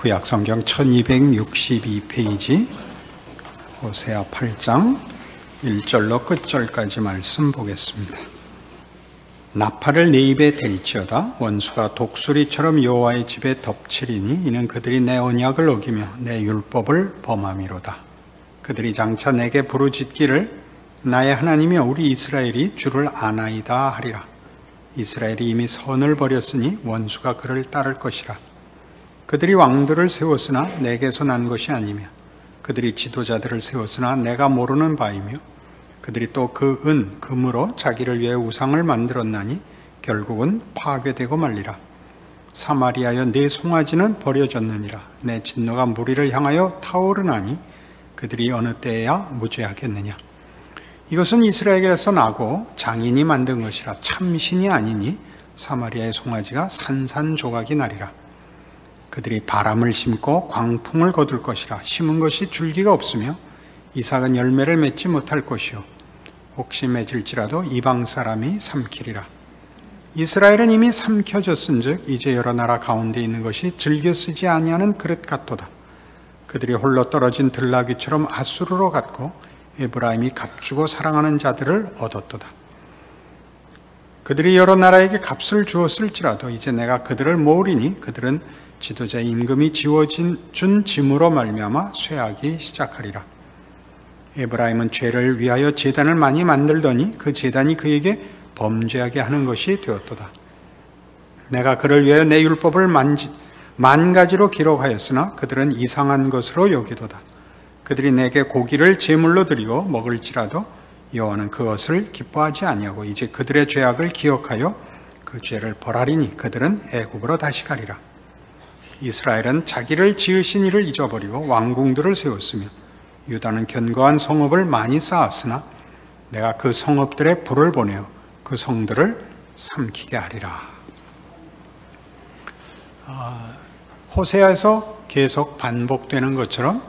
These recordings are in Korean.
구약성경 1262페이지 호세아 8장 1절로 끝절까지 말씀 보겠습니다. 나팔을 내 입에 댈지어다. 원수가 독수리처럼 여호와의 집에 덮치리니 이는 그들이 내 언약을 어기며 내 율법을 범함이로다. 그들이 장차 내게 부르짖기를 나의 하나님이여 우리 이스라엘이 주를 아나이다 하리라. 이스라엘이 이미 선을 버렸으니 원수가 그를 따를 것이라. 그들이 왕들을 세웠으나 내게서 난 것이 아니며 그들이 지도자들을 세웠으나 내가 모르는 바이며 그들이 또 그 은, 금으로 자기를 위해 우상을 만들었나니 결국은 파괴되고 말리라. 사마리아여 내 송아지는 버려졌느니라. 내 진노가 무리를 향하여 타오르나니 그들이 어느 때에야 무죄하겠느냐. 이것은 이스라엘에서 나고 장인이 만든 것이라 참신이 아니니 사마리아의 송아지가 산산조각이 나리라. 그들이 바람을 심고 광풍을 거둘 것이라. 심은 것이 줄기가 없으며 이삭은 열매를 맺지 못할 것이요 혹시 맺을지라도 이방 사람이 삼키리라. 이스라엘은 이미 삼켜졌은즉 이제 여러 나라 가운데 있는 것이 즐겨 쓰지 아니하는 그릇 같도다. 그들이 홀로 떨어진 들나귀처럼 아수르로 갔고 에브라임이 값주고 사랑하는 자들을 얻었도다. 그들이 여러 나라에게 값을 주었을지라도 이제 내가 그들을 모으리니 그들은 지도자의 임금이 준 짐으로 말미암아 쇠하기 시작하리라. 에브라임은 죄를 위하여 제단을 많이 만들더니 그 제단이 그에게 범죄하게 하는 것이 되었도다. 내가 그를 위하여 내 율법을 만 가지로 기록하였으나 그들은 이상한 것으로 여기도다. 그들이 내게 고기를 제물로 드리고 먹을지라도 여호와는 그것을 기뻐하지 아니하고 이제 그들의 죄악을 기억하여 그 죄를 벌하리니 그들은 애굽으로 다시 가리라. 이스라엘은 자기를 지으신 이를 잊어버리고 왕궁들을 세웠으며 유다는 견고한 성읍을 많이 쌓았으나 내가 그 성읍들에 불을 보내어 그 성들을 삼키게 하리라. 호세아에서 계속 반복되는 것처럼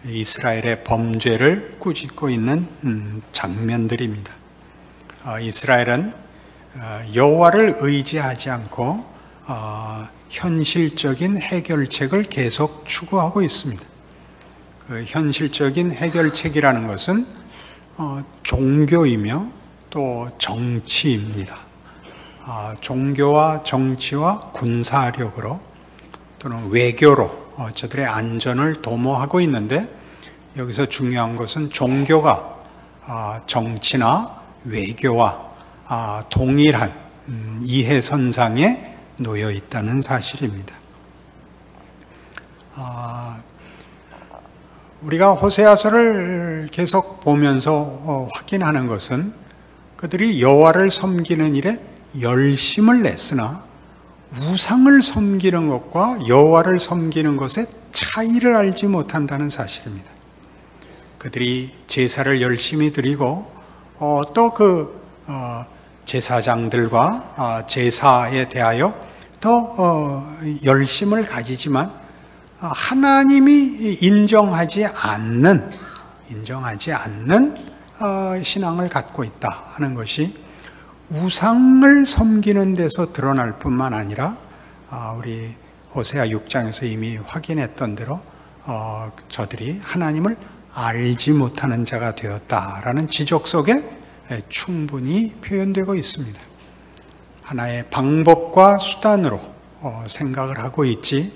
이스라엘의 범죄를 꾸짖고 있는 장면들입니다. 이스라엘은 여호와를 의지하지 않고 현실적인 해결책을 계속 추구하고 있습니다. 그 현실적인 해결책이라는 것은 종교이며 또 정치입니다. 종교와 정치와 군사력으로 또는 외교로 저들의 안전을 도모하고 있는데 여기서 중요한 것은 종교가 정치나 외교와 동일한 이해선상에 놓여 있다는 사실입니다. 우리가 호세아서를 계속 보면서 확인하는 것은 그들이 여호와를 섬기는 일에 열심을 냈으나 우상을 섬기는 것과 여호와를 섬기는 것의 차이를 알지 못한다는 사실입니다. 그들이 제사를 열심히 드리고 또 그 제사장들과 제사에 대하여 더 열심을 가지지만 하나님이 인정하지 않는 신앙을 갖고 있다 하는 것이 우상을 섬기는 데서 드러날 뿐만 아니라 우리 호세아 6장에서 이미 확인했던 대로 저들이 하나님을 알지 못하는 자가 되었다라는 지적 속에 충분히 표현되고 있습니다. 하나의 방법과 수단으로 생각을 하고 있지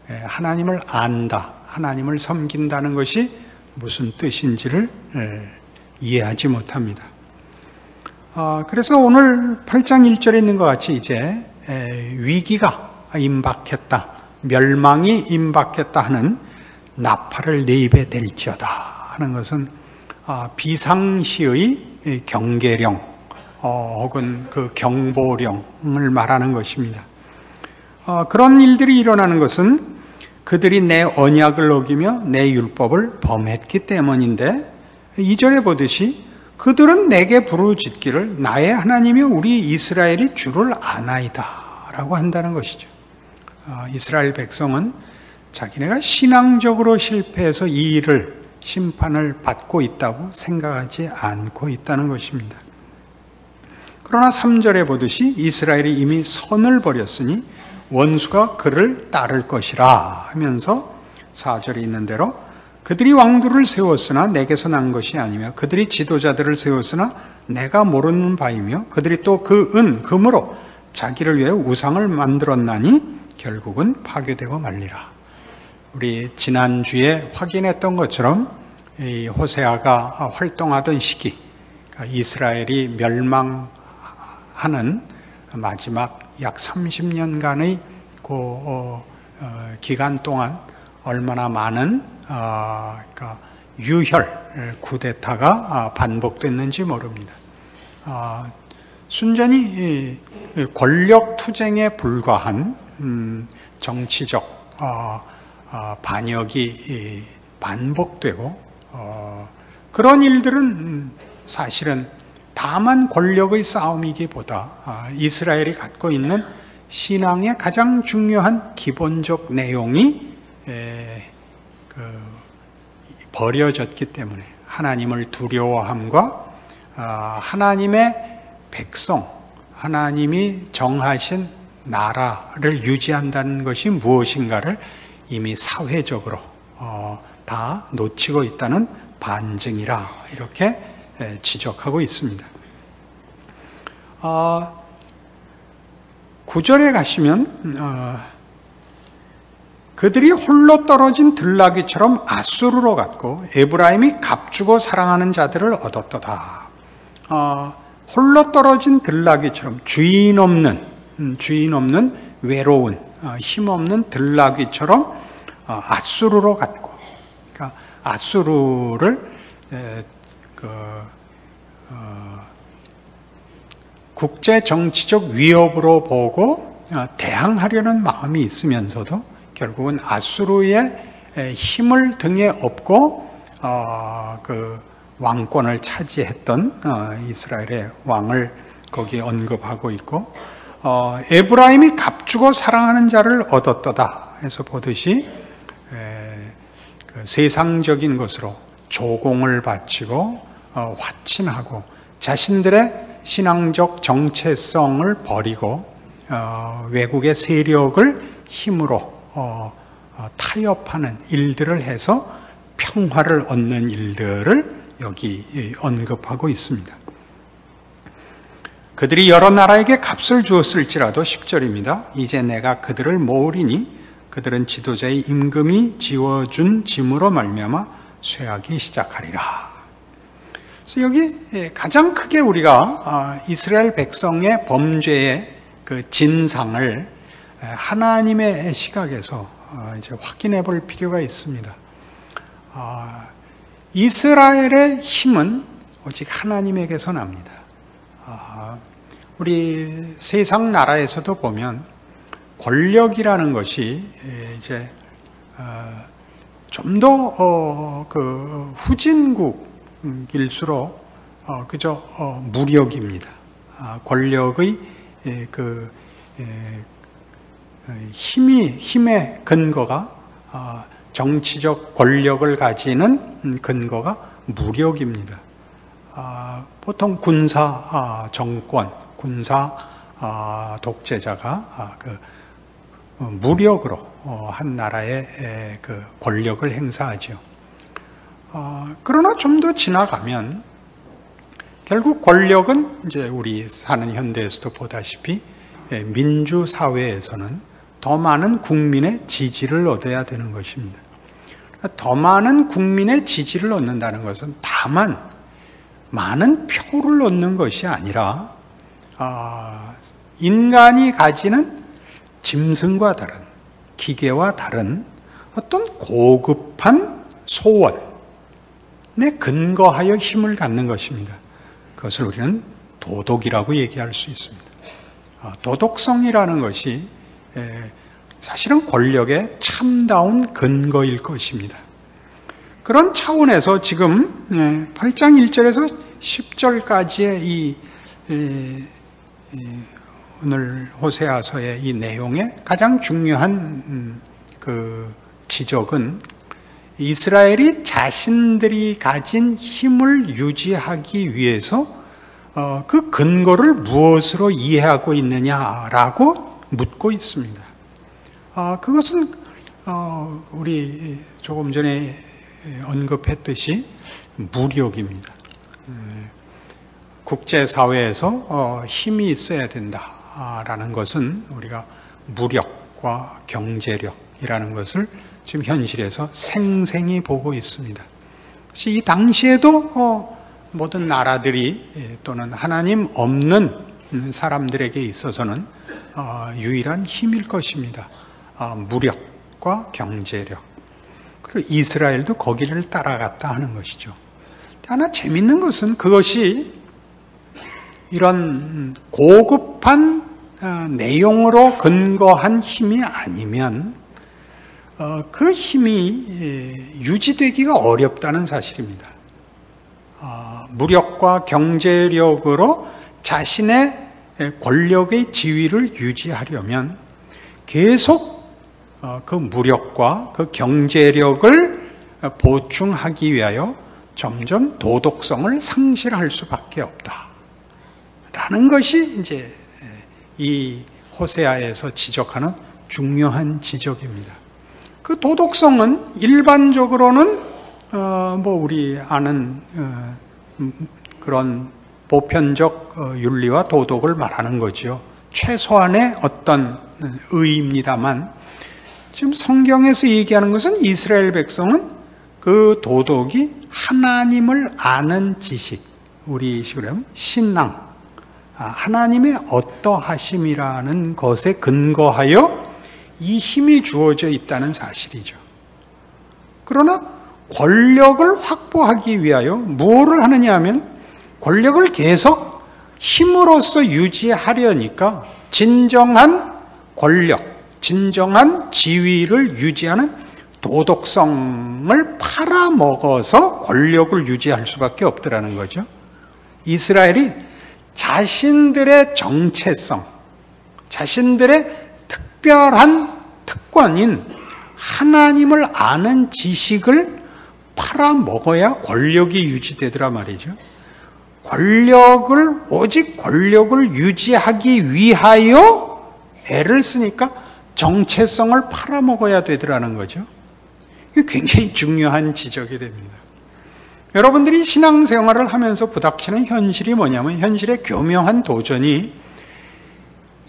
하나님을 안다, 하나님을 섬긴다는 것이 무슨 뜻인지를 이해하지 못합니다. 그래서 오늘 8장 1절에 있는 것 같이 이제 위기가 임박했다, 멸망이 임박했다 하는 나팔을 내 입에 댈지어다 하는 것은 비상시의 경계령 혹은 그 경보령을 말하는 것입니다. 그런 일들이 일어나는 것은 그들이 내 언약을 어기며 내 율법을 범했기 때문인데 2절에 보듯이 그들은 내게 부르짖기를 나의 하나님이여 우리 이스라엘이 주를 아나이다 라고 한다는 것이죠. 이스라엘 백성은 자기네가 신앙적으로 실패해서 이 일을 심판을 받고 있다고 생각하지 않고 있다는 것입니다. 그러나 3절에 보듯이 이스라엘이 이미 선을 버렸으니 원수가 그를 따를 것이라 하면서 4절에 있는 대로 그들이 왕들을 세웠으나 내게서 난 것이 아니며 그들이 지도자들을 세웠으나 내가 모르는 바이며 그들이 또 그 금으로 자기를 위해 우상을 만들었나니 결국은 파괴되고 말리라. 우리 지난주에 확인했던 것처럼 이 호세아가 활동하던 시기, 이스라엘이 멸망하는 마지막 약 30년간의 그 기간 동안 얼마나 많은 유혈 쿠데타가 반복됐는지 모릅니다. 순전히 권력 투쟁에 불과한 정치적 반역이 반복되고 그런 일들은 사실은 다만 권력의 싸움이기보다 이스라엘이 갖고 있는 신앙의 가장 중요한 기본적 내용이 버려졌기 때문에 하나님을 두려워함과 하나님의 백성, 하나님이 정하신 나라를 유지한다는 것이 무엇인가를 이미 사회적으로 다 놓치고 있다는 반증이라 이렇게 지적하고 있습니다. 9절에 가시면 그들이 홀로 떨어진 들나귀처럼 아수르로 갔고 에브라임이 값주고 사랑하는 자들을 얻었도다. 홀로 떨어진 들나귀처럼 주인 없는 외로운 힘없는 들나귀처럼 아수르로 갔고, 그러니까 아수르를 국제 정치적 위협으로 보고 대항하려는 마음이 있으면서도 결국은 아수르의 힘을 등에 업고 그 왕권을 차지했던 이스라엘의 왕을 거기에 언급하고 있고, 에브라임이 값주고 사랑하는 자를 얻었도다 해서 보듯이 그 세상적인 것으로 조공을 바치고 화친하고 자신들의 신앙적 정체성을 버리고 외국의 세력을 힘으로 타협하는 일들을 해서 평화를 얻는 일들을 여기 언급하고 있습니다. 그들이 여러 나라에게 값을 주었을지라도 10절입니다. 이제 내가 그들을 모으리니 그들은 지도자의 임금이 지워준 짐으로 말미암아 쇠하기 시작하리라. 그래서 여기 가장 크게 우리가 이스라엘 백성의 범죄의 그 진상을 하나님의 시각에서 이제 확인해 볼 필요가 있습니다. 이스라엘의 힘은 오직 하나님에게서 납니다. 우리 세상 나라에서도 보면 권력이라는 것이 이제 좀 더 그 후진국일수록 그저 무력입니다. 권력의 그 힘의 근거가 정치적 권력을 가지는 근거가 무력입니다. 보통 군사 정권, 군사 독재자가 그 무력으로 한 나라의 그 권력을 행사하죠. 그러나 좀 더 지나가면 결국 권력은 이제 우리 사는 현대에서도 보다시피 민주 사회에서는 더 많은 국민의 지지를 얻어야 되는 것입니다. 더 많은 국민의 지지를 얻는다는 것은 다만 많은 표를 얻는 것이 아니라 인간이 가지는 짐승과 다른, 기계와 다른 어떤 고급한 소원에 근거하여 힘을 갖는 것입니다. 그것을 우리는 도덕이라고 얘기할 수 있습니다. 도덕성이라는 것이 사실은 권력의 참다운 근거일 것입니다. 그런 차원에서 지금 8장 1절에서 10절까지의 이 오늘 호세아서의 이 내용의 가장 중요한 그 지적은 이스라엘이 자신들이 가진 힘을 유지하기 위해서 그 근거를 무엇으로 이해하고 있느냐라고 묻고 있습니다. 그것은 우리 조금 전에 언급했듯이 무력입니다. 국제사회에서 힘이 있어야 된다라는 것은 우리가 무력과 경제력이라는 것을 지금 현실에서 생생히 보고 있습니다. 이 당시에도 모든 나라들이 또는 하나님 없는 사람들에게 있어서는 유일한 힘일 것입니다. 무력과 경제력. 그리고 이스라엘도 거기를 따라갔다 하는 것이죠. 하나 재밌는 것은 그것이 이런 고급한 내용으로 근거한 힘이 아니면 그 힘이 유지되기가 어렵다는 사실입니다. 무력과 경제력으로 자신의 권력의 지위를 유지하려면 계속 그 무력과 그 경제력을 보충하기 위하여 점점 도덕성을 상실할 수밖에 없다라는 것이 이제 이 호세아에서 지적하는 중요한 지적입니다. 그 도덕성은 일반적으로는 우리 아는 그런 보편적 윤리와 도덕을 말하는 거죠. 최소한의 어떤 의의입니다만 지금 성경에서 얘기하는 것은 이스라엘 백성은 그 도덕이 하나님을 아는 지식, 우리 식으로 하면 신앙, 하나님의 어떠하심이라는 것에 근거하여 이 힘이 주어져 있다는 사실이죠. 그러나 권력을 확보하기 위하여 무엇을 하느냐 하면 권력을 계속 힘으로써 유지하려니까 진정한 권력, 진정한 지위를 유지하는 도덕성을 팔아먹어서 권력을 유지할 수밖에 없더라는 거죠. 이스라엘이 자신들의 정체성, 자신들의 특별한 특권인 하나님을 아는 지식을 팔아먹어야 권력이 유지되더라 말이죠. 오직 권력을 유지하기 위하여 애를 쓰니까 정체성을 팔아먹어야 되더라는 거죠. 이게 굉장히 중요한 지적이 됩니다. 여러분들이 신앙생활을 하면서 부닥치는 현실이 뭐냐면 현실의 교묘한 도전이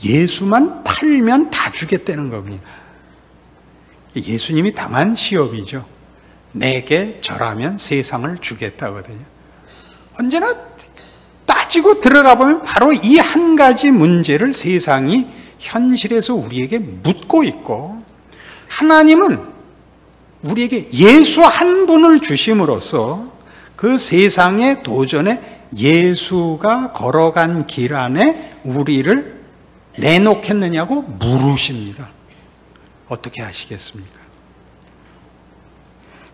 예수만 팔면 다 주겠다는 겁니다. 예수님이 당한 시험이죠. 내게 절하면 세상을 주겠다거든요. 언제나 따지고 들어가 보면 바로 이 한 가지 문제를 세상이 현실에서 우리에게 묻고 있고 하나님은 우리에게 예수 한 분을 주심으로써 그 세상의 도전에 예수가 걸어간 길 안에 우리를 내놓겠느냐고 물으십니다. 어떻게 하시겠습니까?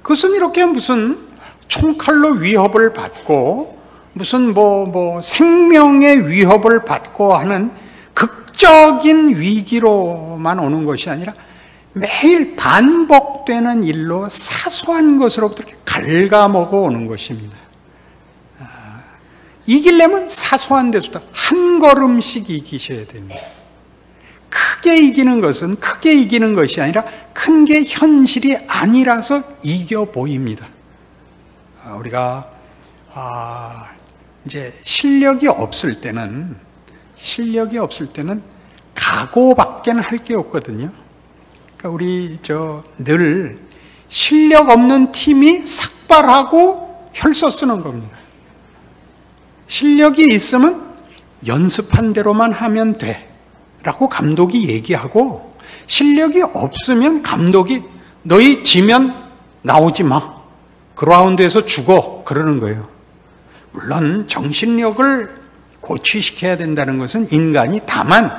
그것은 이렇게 무슨 총칼로 위협을 받고 무슨 생명의 위협을 받고 하는 극적인 위기로만 오는 것이 아니라 매일 반복되는 일로 사소한 것으로부터 이렇게 갉아먹어 오는 것입니다. 이기려면 사소한 데서부터 한 걸음씩 이기셔야 됩니다. 크게 이기는 것은 크게 이기는 것이 아니라 큰 게 현실이 아니라서 이겨 보입니다. 우리가 이제 실력이 없을 때는 각오밖에 할 게 없거든요. 그러니까 우리 늘 실력 없는 팀이 삭발하고 혈서 쓰는 겁니다. 실력이 있으면 연습한 대로만 하면 돼 라고 감독이 얘기하고, 실력이 없으면 감독이 너희 지면 나오지 마, 그라운드에서 죽어, 그러는 거예요. 물론 정신력을 고취시켜야 된다는 것은 인간이 다만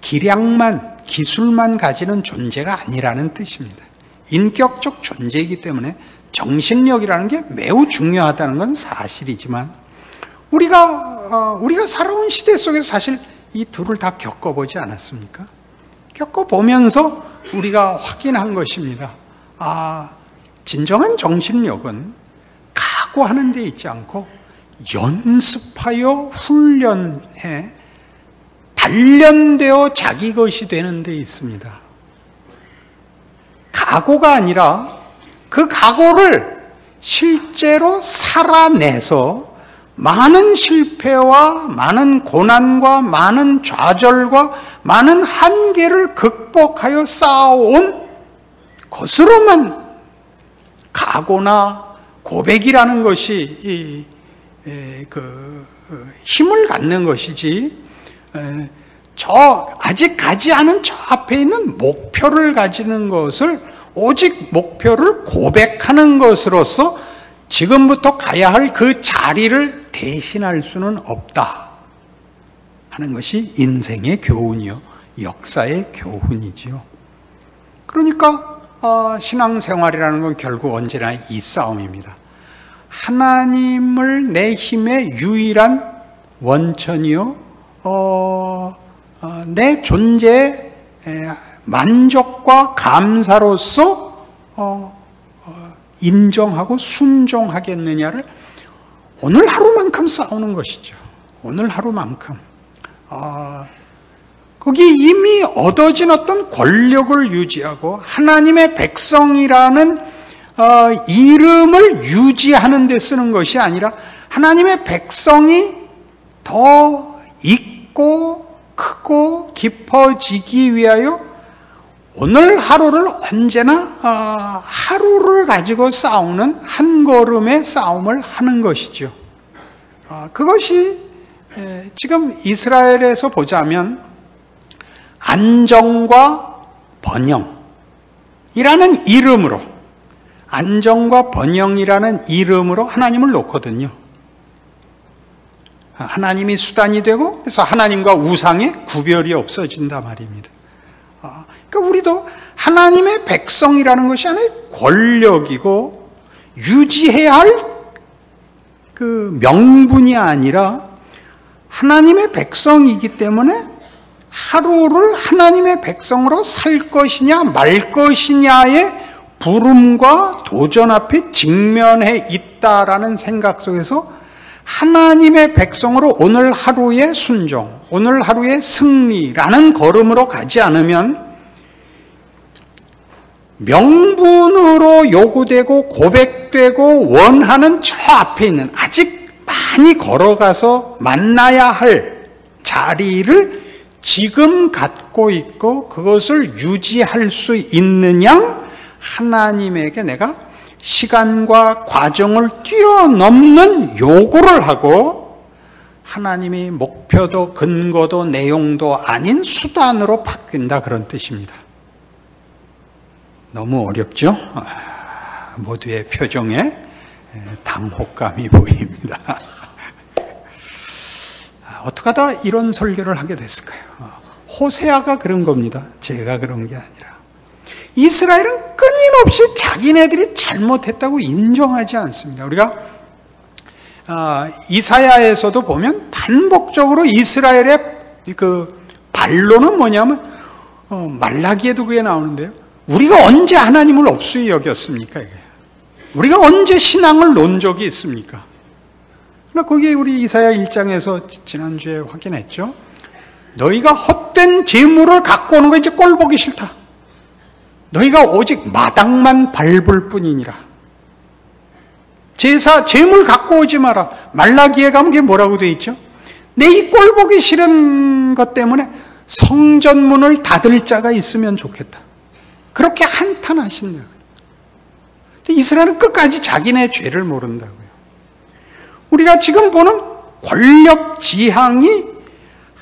기량만, 기술만 가지는 존재가 아니라는 뜻입니다. 인격적 존재이기 때문에 정신력이라는 게 매우 중요하다는 건 사실이지만 우리가 살아온 시대 속에서 사실 이 둘을 다 겪어보지 않았습니까? 겪어보면서 우리가 확인한 것입니다. 진정한 정신력은 각오하는 데 있지 않고 연습하여 훈련해 단련되어 자기 것이 되는 데 있습니다. 각오가 아니라 그 각오를 실제로 살아내서 많은 실패와 많은 고난과 많은 좌절과 많은 한계를 극복하여 쌓아온 것으로만 각오나 고백이라는 것이 힘을 갖는 것이지, 아직 가지 않은 저 앞에 있는 목표를 가지는 것을 오직 목표를 고백하는 것으로서 지금부터 가야 할 그 자리를 대신할 수는 없다 하는 것이 인생의 교훈이요, 역사의 교훈이지요. 그러니까 신앙생활이라는 건 결국 언제나 이 싸움입니다. 하나님을 내 힘의 유일한 원천이요, 내 존재의 만족과 감사로서 인정하고 순종하겠느냐를 오늘 하루만큼 싸우는 것이죠. 오늘 하루만큼. 거기 이미 얻어진 어떤 권력을 유지하고 하나님의 백성이라는 이름을 유지하는 데 쓰는 것이 아니라 하나님의 백성이 더 있고 크고 깊어지기 위하여 오늘 하루를 언제나 하루를 가지고 싸우는 한 걸음의 싸움을 하는 것이죠. 그것이 지금 이스라엘에서 보자면 안정과 번영이라는 이름으로, 안정과 번영이라는 이름으로 하나님을 놓거든요. 하나님이 수단이 되고, 그래서 하나님과 우상의 구별이 없어진단 말입니다. 그러니까 우리도 하나님의 백성이라는 것이 하나의 권력이고 유지해야 할 그 명분이 아니라 하나님의 백성이기 때문에 하루를 하나님의 백성으로 살 것이냐 말 것이냐의 부름과 도전 앞에 직면해 있다라는 생각 속에서 하나님의 백성으로 오늘 하루의 순종, 오늘 하루의 승리라는 걸음으로 가지 않으면 명분으로 요구되고 고백되고 원하는 저 앞에 있는 아직 많이 걸어가서 만나야 할 자리를 지금 갖고 있고 그것을 유지할 수 있는 양 하나님에게 내가 시간과 과정을 뛰어넘는 요구를 하고 하나님이 목표도 근거도 내용도 아닌 수단으로 바뀐다, 그런 뜻입니다. 너무 어렵죠? 모두의 표정에 당혹감이 보입니다. 어떻게 하다 이런 설교를 하게 됐을까요? 호세아가 그런 겁니다. 제가 그런 게 아니라. 이스라엘은 끊임없이 자기네들이 잘못했다고 인정하지 않습니다. 우리가 이사야에서도 보면 반복적으로 이스라엘의 그 반론은 뭐냐면 말라기에도 그게 나오는데요. 우리가 언제 하나님을 없수히 여겼습니까? 이게. 우리가 언제 신앙을 놓은 적이 있습니까? 그러나 거기에 우리 이사야 1장에서 지난주에 확인했죠. 너희가 헛된 재물을 갖고 오는 거 이제 꼴 보기 싫다. 너희가 오직 마당만 밟을 뿐이니라. 재물 갖고 오지 마라. 말라기에 가면 그게 뭐라고 돼 있죠? 내 이 꼴 보기 싫은 것 때문에 성전문을 닫을 자가 있으면 좋겠다. 그렇게 한탄하신다고요. 이스라엘은 끝까지 자기네 죄를 모른다고요. 우리가 지금 보는 권력 지향이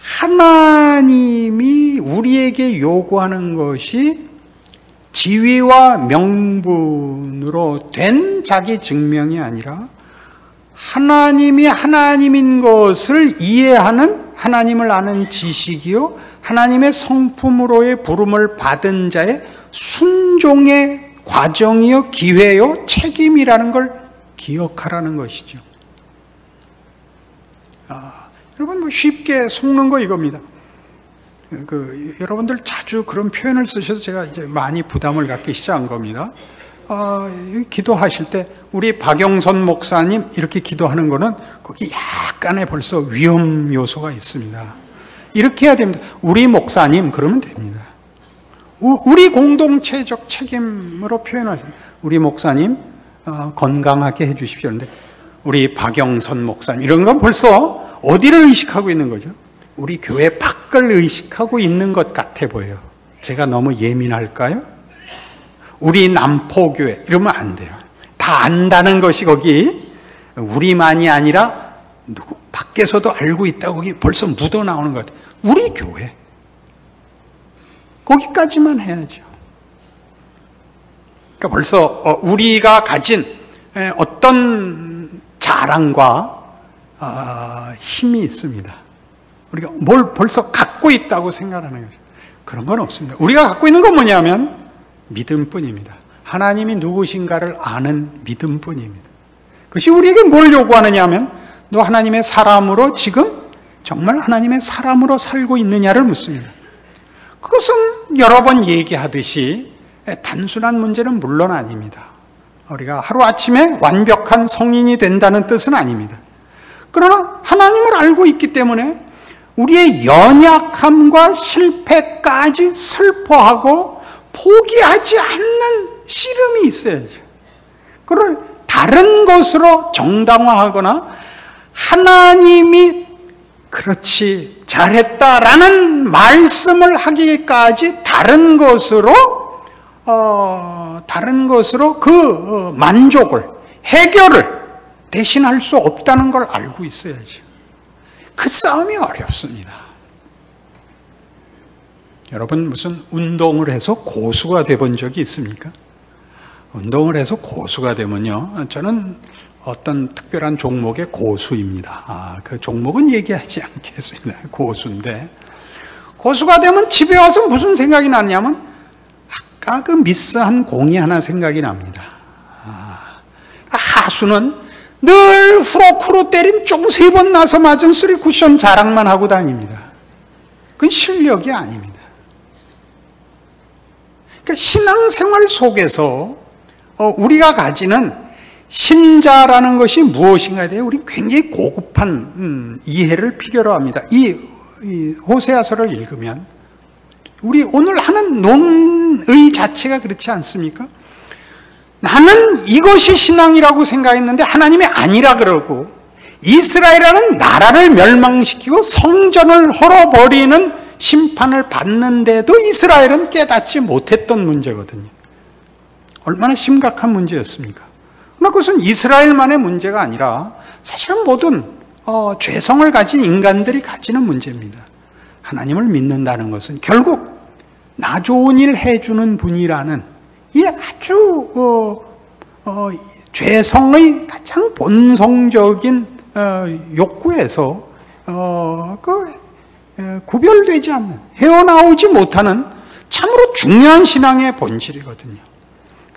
하나님이 우리에게 요구하는 것이 지위와 명분으로 된 자기 증명이 아니라 하나님이 하나님인 것을 이해하는 하나님을 아는 지식이요, 하나님의 성품으로의 부름을 받은 자의 순종의 과정이요, 기회요, 책임이라는 걸 기억하라는 것이죠. 여러분, 쉽게 속는 거 이겁니다. 여러분들 자주 그런 표현을 쓰셔서 제가 이제 많이 부담을 갖기 시작한 겁니다. 기도하실 때 우리 박영선 목사님 이렇게 기도하는 거는 거기 약간의 벌써 위험 요소가 있습니다. 이렇게 해야 됩니다. 우리 목사님 그러면 됩니다. 우리 공동체적 책임으로 표현하죠. 우리 목사님 건강하게 해주십시오. 그런데 우리 박영선 목사님 이런 건 벌써 어디를 의식하고 있는 거죠? 우리 교회 밖을 의식하고 있는 것 같아 보여요. 제가 너무 예민할까요? 우리 남포교회 이러면 안 돼요. 다 안다는 것이 거기 우리만이 아니라 누구 밖에서도 알고 있다고 거기 벌써 묻어나오는 것 같아요. 우리 교회 거기까지만 해야죠. 그러니까 벌써 우리가 가진 어떤 자랑과 힘이 있습니다. 우리가 뭘 벌써 갖고 있다고 생각하는 거죠. 그런 건 없습니다. 우리가 갖고 있는 건 뭐냐면 믿음뿐입니다. 하나님이 누구신가를 아는 믿음뿐입니다. 그것이 우리에게 뭘 요구하느냐 하면 너 하나님의 사람으로 지금 정말 하나님의 사람으로 살고 있느냐를 묻습니다. 그것은 여러 번 얘기하듯이 단순한 문제는 물론 아닙니다. 우리가 하루아침에 완벽한 성인이 된다는 뜻은 아닙니다. 그러나 하나님을 알고 있기 때문에 우리의 연약함과 실패까지 슬퍼하고 포기하지 않는 씨름이 있어야죠. 그걸 다른 것으로 정당화하거나 하나님이 그렇지 잘했다라는 말씀을 하기까지 다른 것으로 그 만족을 해결을 대신할 수 없다는 걸 알고 있어야죠. 그 싸움이 어렵습니다. 여러분 무슨 운동을 해서 고수가 돼본 적이 있습니까? 운동을 해서 고수가 되면요, 저는 어떤 특별한 종목의 고수입니다. 그 종목은 얘기하지 않겠습니다. 고수인데 고수가 되면 집에 와서 무슨 생각이 났냐면 아까 그 미스한 공이 하나 생각이 납니다. 하수는 늘 후로크로 때린 쫑 3번 나서 맞은 3쿠션 자랑만 하고 다닙니다. 그건 실력이 아닙니다. 그러니까 신앙생활 속에서 우리가 가지는 신자라는 것이 무엇인가에 대해 우리 굉장히 고급한 이해를 필요로 합니다. 이 호세아서를 읽으면 우리 오늘 하는 논의 자체가 그렇지 않습니까? 나는 이것이 신앙이라고 생각했는데 하나님이 아니라 그러고 이스라엘이라는 나라를 멸망시키고 성전을 헐어버리는 심판을 받는데도 이스라엘은 깨닫지 못했던 문제거든요. 얼마나 심각한 문제였습니까? 그러나 그것은 이스라엘만의 문제가 아니라 사실은 모든 죄성을 가진 인간들이 가지는 문제입니다. 하나님을 믿는다는 것은 결국 나 좋은 일 해주는 분이라는 이 아주 죄성의 가장 본성적인 욕구에서 구별되지 않는, 헤어나오지 못하는 참으로 중요한 신앙의 본질이거든요.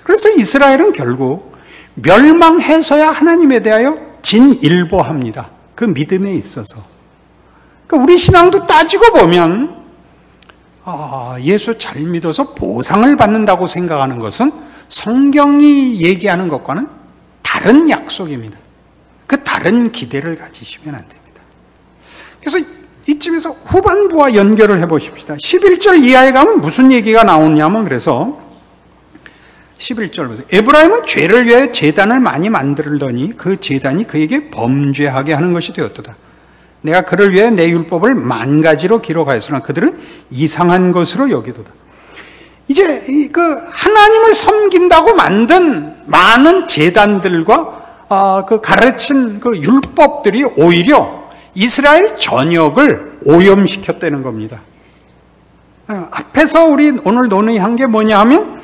그래서 이스라엘은 결국 멸망해서야 하나님에 대하여 진일보합니다. 그 믿음에 있어서. 그러니까 우리 신앙도 따지고 보면 예수 잘 믿어서 보상을 받는다고 생각하는 것은 성경이 얘기하는 것과는 다른 약속입니다. 그 다른 기대를 가지시면 안 됩니다. 그래서 이쯤에서 후반부와 연결을 해보십시다. 11절 이하에 가면 무슨 얘기가 나오냐면 그래서 11절 보세요. 에브라임은 죄를 위하여 제단을 많이 만들더니 그 제단이 그에게 범죄하게 하는 것이 되었도다. 내가 그를 위해 내 율법을 10,000가지로 기록하였으나 그들은 이상한 것으로 여기도다. 이제 하나님을 섬긴다고 만든 많은 제단들과 그 가르친 그 율법들이 오히려 이스라엘 전역을 오염시켰다는 겁니다. 앞에서 우리 오늘 논의한 게 뭐냐 하면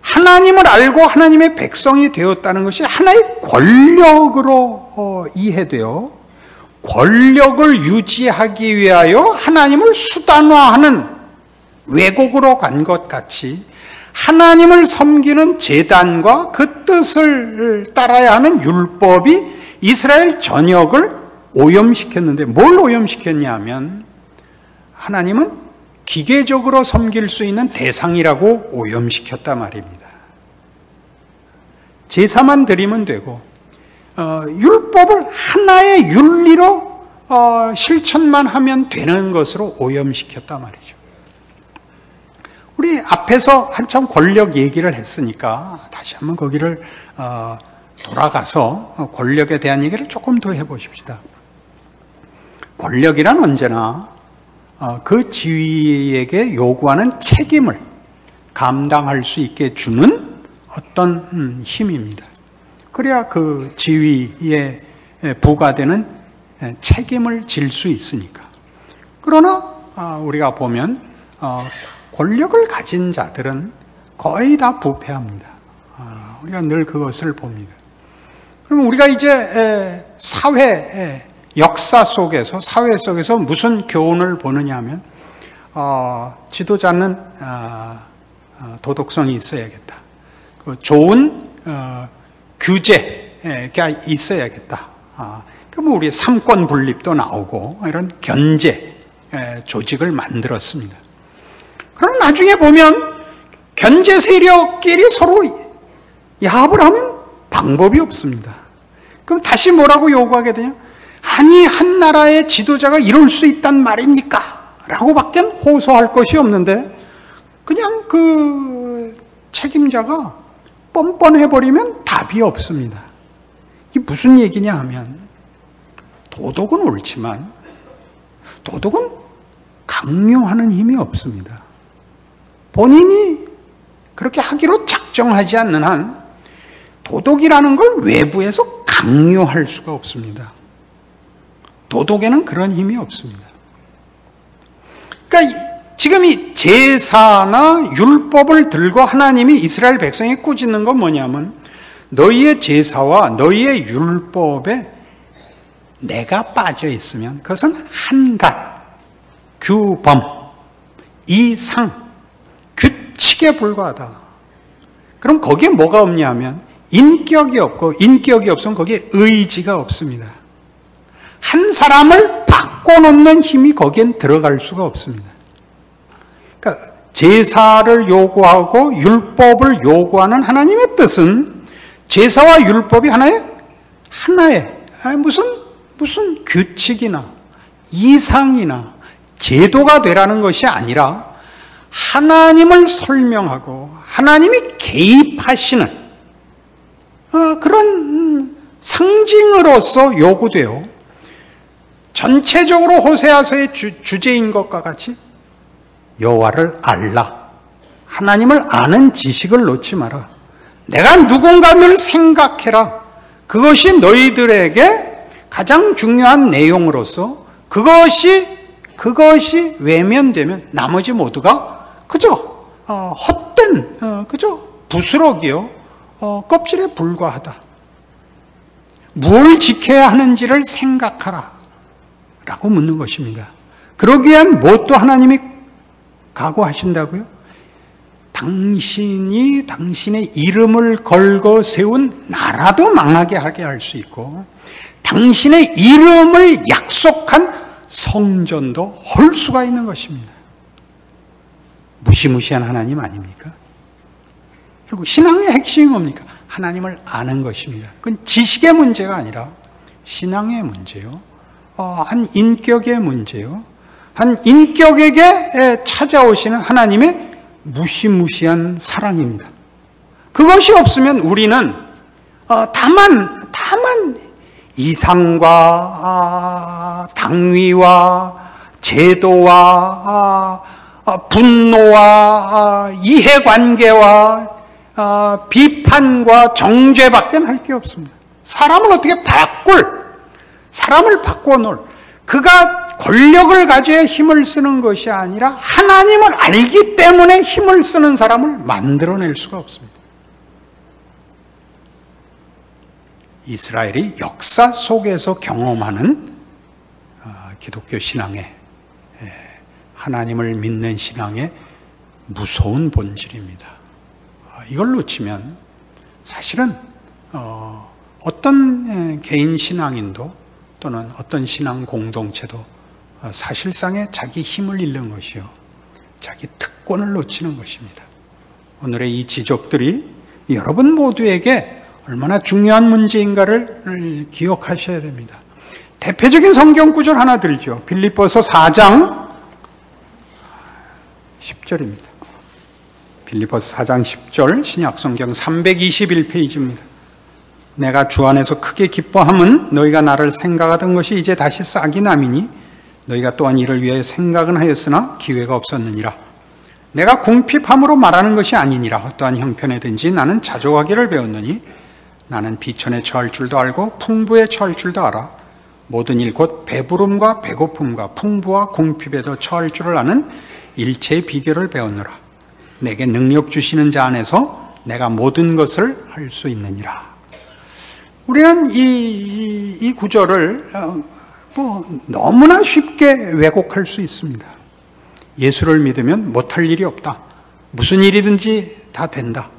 하나님을 알고 하나님의 백성이 되었다는 것이 하나의 권력으로 이해되어 권력을 유지하기 위하여 하나님을 수단화하는 왜곡으로 간 것 같이 하나님을 섬기는 제단과 그 뜻을 따라야 하는 율법이 이스라엘 전역을 오염시켰는데 뭘 오염시켰냐 하면 하나님은 기계적으로 섬길 수 있는 대상이라고 오염시켰단 말입니다. 제사만 드리면 되고 율법을 하나의 윤리로 실천만 하면 되는 것으로 오염시켰단 말이죠. 우리 앞에서 한참 권력 얘기를 했으니까 다시 한번 거기를 돌아가서 권력에 대한 얘기를 조금 더 해보십시다. 권력이란 언제나 그 지위에게 요구하는 책임을 감당할 수 있게 주는 어떤 힘입니다. 그래야 그 지위에 부과되는 책임을 질 수 있으니까. 그러나 우리가 보면 권력을 가진 자들은 거의 다 부패합니다. 우리가 늘 그것을 봅니다. 그럼 우리가 이제 사회, 역사 속에서, 사회 속에서 무슨 교훈을 보느냐 하면 지도자는 도덕성이 있어야겠다. 그 좋은 규제가 있어야겠다. 그럼 우리 삼권 분립도 나오고 이런 견제 조직을 만들었습니다. 그럼 나중에 보면 견제 세력끼리 서로 야합을 하면 방법이 없습니다. 그럼 다시 뭐라고 요구하게 되냐? 아니, 한 나라의 지도자가 이럴 수 있단 말입니까? 라고 밖에 호소할 것이 없는데 그냥 그 책임자가 뻔뻔해버리면 답이 없습니다. 이게 무슨 얘기냐 하면 도덕은 옳지만 도덕은 강요하는 힘이 없습니다. 본인이 그렇게 하기로 작정하지 않는 한 도덕이라는 걸 외부에서 강요할 수가 없습니다. 도덕에는 그런 힘이 없습니다. 그러니까 지금 이 제사나 율법을 들고 하나님이 이스라엘 백성에 꾸짖는 건 뭐냐면 너희의 제사와 너희의 율법에 내가 빠져 있으면 그것은 한갓, 규범, 이상, 규칙에 불과하다. 그럼 거기에 뭐가 없냐 하면 인격이 없고 인격이 없으면 거기에 의지가 없습니다. 한 사람을 바꿔놓는 힘이 거기엔 들어갈 수가 없습니다. 그러니까 제사를 요구하고 율법을 요구하는 하나님의 뜻은 제사와 율법이 하나의 무슨 규칙이나 이상이나 제도가 되라는 것이 아니라 하나님을 설명하고 하나님이 개입하시는 그런 상징으로서 요구돼요. 전체적으로 호세아서의 주제인 것과 같이 여호와를 알라. 하나님을 아는 지식을 놓지 마라. 내가 누군가를 생각해라. 그것이 너희들에게 가장 중요한 내용으로서 그것이 외면되면 나머지 모두가 그저 헛된 그저 부스러기요 껍질에 불과하다. 뭘 지켜야 하는지를 생각하라 라고 묻는 것입니다. 그러기 위한 무엇도 하나님이 각오하신다고요? 당신이 당신의 이름을 걸고 세운 나라도 망하게 하게 할 수 있고 당신의 이름을 약속한 성전도 헐 수가 있는 것입니다. 무시무시한 하나님 아닙니까? 그리고 신앙의 핵심이 뭡니까? 하나님을 아는 것입니다. 그건 지식의 문제가 아니라 신앙의 문제요. 한 인격의 문제요. 한 인격에게 찾아오시는 하나님의 무시무시한 사랑입니다. 그것이 없으면 우리는 다만 이상과 당위와 제도와 분노와 이해관계와 비판과 정죄밖에 할 게 없습니다. 사람을 어떻게 사람을 바꿔놓을 그가 권력을 가져야 힘을 쓰는 것이 아니라 하나님을 알기 때문에 힘을 쓰는 사람을 만들어낼 수가 없습니다. 이스라엘이 역사 속에서 경험하는 기독교 신앙의 하나님을 믿는 신앙의 무서운 본질입니다. 이걸 놓치면 사실은 어떤 개인 신앙인도 또는 어떤 신앙 공동체도 사실상의 자기 힘을 잃는 것이요 자기 특권을 놓치는 것입니다. 오늘의 이 지적들이 여러분 모두에게 얼마나 중요한 문제인가를 기억하셔야 됩니다. 대표적인 성경 구절 하나 들죠. 빌립보서 4장 10절입니다. 빌립보서 4장 10절 신약성경 321페이지입니다. 내가 주 안에서 크게 기뻐함은 너희가 나를 생각하던 것이 이제 다시 싹이 남이니 너희가 또한 이를 위하여 생각은 하였으나 기회가 없었느니라. 내가 궁핍함으로 말하는 것이 아니니라. 어떠한 형편에든지 나는 자족하기를 배웠느니 나는 비천에 처할 줄도 알고 풍부에 처할 줄도 알아. 모든 일 곧 배부름과 배고픔과 풍부와 궁핍에도 처할 줄을 아는 일체의 비결을 배웠노라. 내게 능력 주시는 자 안에서 내가 모든 것을 할 수 있느니라. 우리는 이 구절을 너무나 쉽게 왜곡할 수 있습니다. 예수를 믿으면 못할 일이 없다. 무슨 일이든지 다 된다.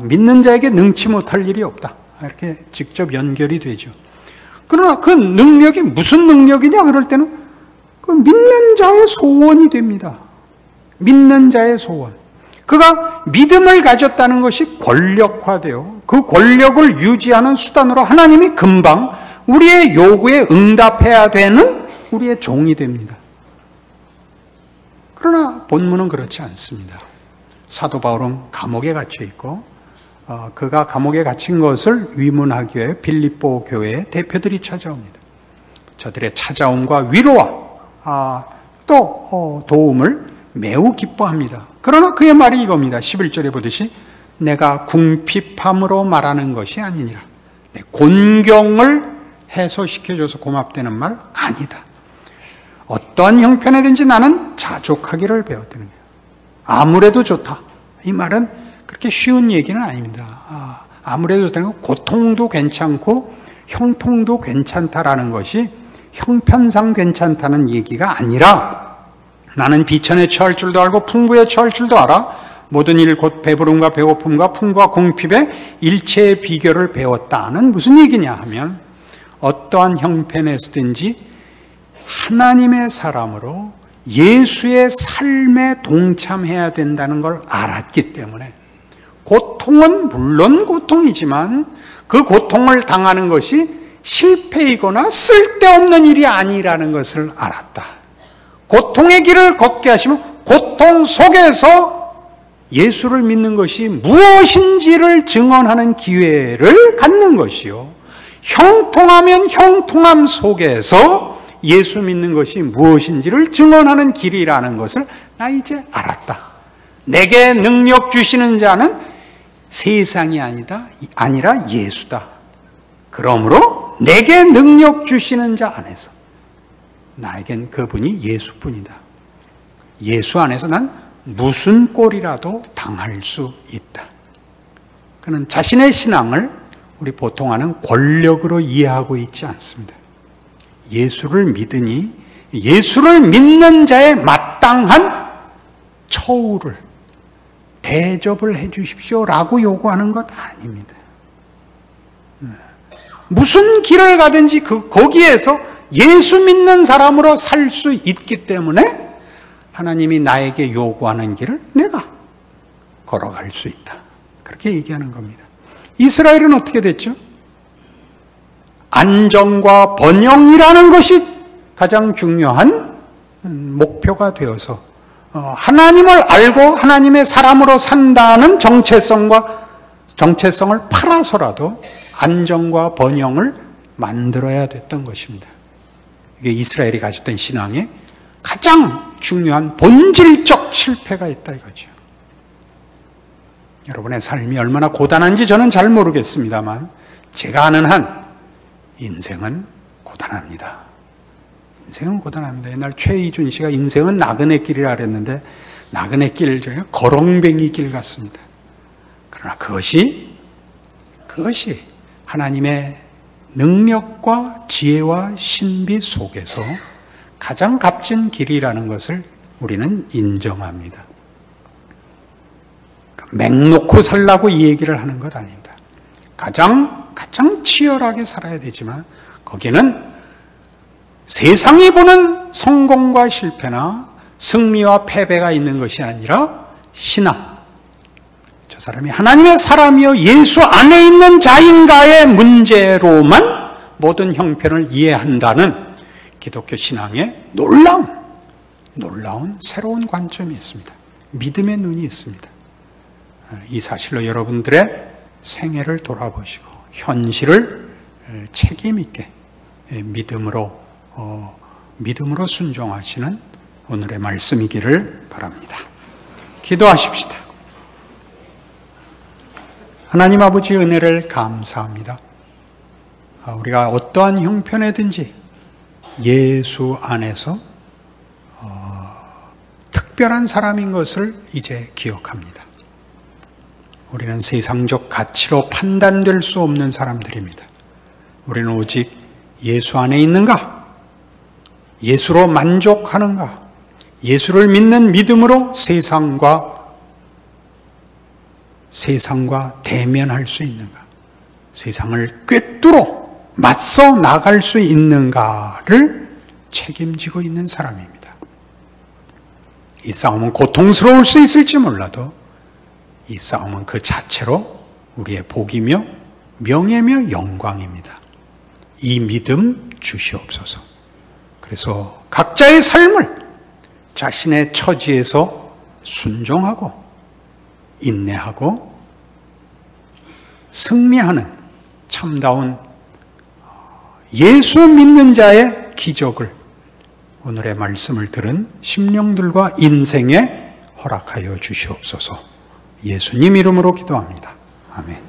믿는 자에게 능치 못할 일이 없다. 이렇게 직접 연결이 되죠. 그러나 그 능력이 무슨 능력이냐 그럴 때는 그 믿는 자의 소원이 됩니다. 믿는 자의 소원. 그가 믿음을 가졌다는 것이 권력화되어 그 권력을 유지하는 수단으로 하나님이 금방 우리의 요구에 응답해야 되는 우리의 종이 됩니다. 그러나 본문은 그렇지 않습니다. 사도 바울은 감옥에 갇혀 있고 그가 감옥에 갇힌 것을 위문하기 위해 빌립보 교회의 대표들이 찾아옵니다. 저들의 찾아옴과 위로와 또 도움을 매우 기뻐합니다. 그러나 그의 말이 이겁니다. 11절에 보듯이 내가 궁핍함으로 말하는 것이 아니니라. 내 곤경을 해소시켜줘서 고맙다는 말 아니다. 어떠한 형편에든지 나는 자족하기를 배웠다는 거예요. 아무래도 좋다. 이 말은 그렇게 쉬운 얘기는 아닙니다. 아무래도 좋다는 건 고통도 괜찮고 형통도 괜찮다라는 것이 형편상 괜찮다는 얘기가 아니라 나는 비천에 처할 줄도 알고 풍부에 처할 줄도 알아. 모든 일 곧 배부름과 배고픔과 풍부와 궁핍의 일체의 비결을 배웠다는 무슨 얘기냐 하면 어떠한 형편에서든지 하나님의 사람으로 예수의 삶에 동참해야 된다는 걸 알았기 때문에 고통은 물론 고통이지만 그 고통을 당하는 것이 실패이거나 쓸데없는 일이 아니라는 것을 알았다. 고통의 길을 걷게 하시면 고통 속에서 예수를 믿는 것이 무엇인지를 증언하는 기회를 갖는 것이요. 형통하면 형통함 속에서 예수 믿는 것이 무엇인지를 증언하는 길이라는 것을 나 이제 알았다. 내게 능력 주시는 자는 세상이 아니라 예수다. 그러므로 내게 능력 주시는 자 안에서 나에겐 그분이 예수뿐이다. 예수 안에서 난 무슨 꼴이라도 당할 수 있다. 그는 자신의 신앙을 우리 보통 하는 권력으로 이해하고 있지 않습니다. 예수를 믿으니 예수를 믿는 자의 마땅한 처우를 대접을 해 주십시오라고 요구하는 것 아닙니다. 무슨 길을 가든지 거기에서 예수 믿는 사람으로 살 수 있기 때문에 하나님이 나에게 요구하는 길을 내가 걸어갈 수 있다. 그렇게 얘기하는 겁니다. 이스라엘은 어떻게 됐죠? 안정과 번영이라는 것이 가장 중요한 목표가 되어서 하나님을 알고 하나님의 사람으로 산다는 정체성을 팔아서라도 안정과 번영을 만들어야 됐던 것입니다. 이게 이스라엘이 가졌던 신앙의 가장 중요한 본질적 실패가 있다 이거죠. 여러분의 삶이 얼마나 고단한지 저는 잘 모르겠습니다만 제가 아는 한 인생은 고단합니다. 인생은 고단합니다. 옛날 최희준 씨가 인생은 나그네 길이라 그랬는데 나그네 길 중에 거렁뱅이 길 같습니다. 그러나 그것이 하나님의 능력과 지혜와 신비 속에서 가장 값진 길이라는 것을 우리는 인정합니다. 맹 놓고 살라고 이 얘기를 하는 것 아닙니다. 가장 치열하게 살아야 되지만 거기는 세상이 보는 성공과 실패나 승리와 패배가 있는 것이 아니라 신앙. 저 사람이 하나님의 사람이요 예수 안에 있는 자인가의 문제로만 모든 형편을 이해한다는 기독교 신앙에 놀라운 새로운 관점이 있습니다. 믿음의 눈이 있습니다. 이 사실로 여러분들의 생애를 돌아보시고 현실을 책임 있게 믿음으로 순종하시는 오늘의 말씀이기를 바랍니다. 기도하십시다. 하나님 아버지 은혜를 감사합니다. 우리가 어떠한 형편에든지 예수 안에서 특별한 사람인 것을 이제 기억합니다. 우리는 세상적 가치로 판단될 수 없는 사람들입니다. 우리는 오직 예수 안에 있는가? 예수로 만족하는가? 예수를 믿는 믿음으로 세상과 대면할 수 있는가? 세상을 꿰뚫어 맞서 나갈 수 있는가를 책임지고 있는 사람입니다. 이 싸움은 고통스러울 수 있을지 몰라도 이 싸움은 그 자체로 우리의 복이며 명예며 영광입니다. 이 믿음 주시옵소서. 그래서 각자의 삶을 자신의 처지에서 순종하고 인내하고 승리하는 참다운 예수 믿는 자의 기적을 오늘의 말씀을 들은 심령들과 인생에 허락하여 주시옵소서. 예수님 이름으로 기도합니다. 아멘.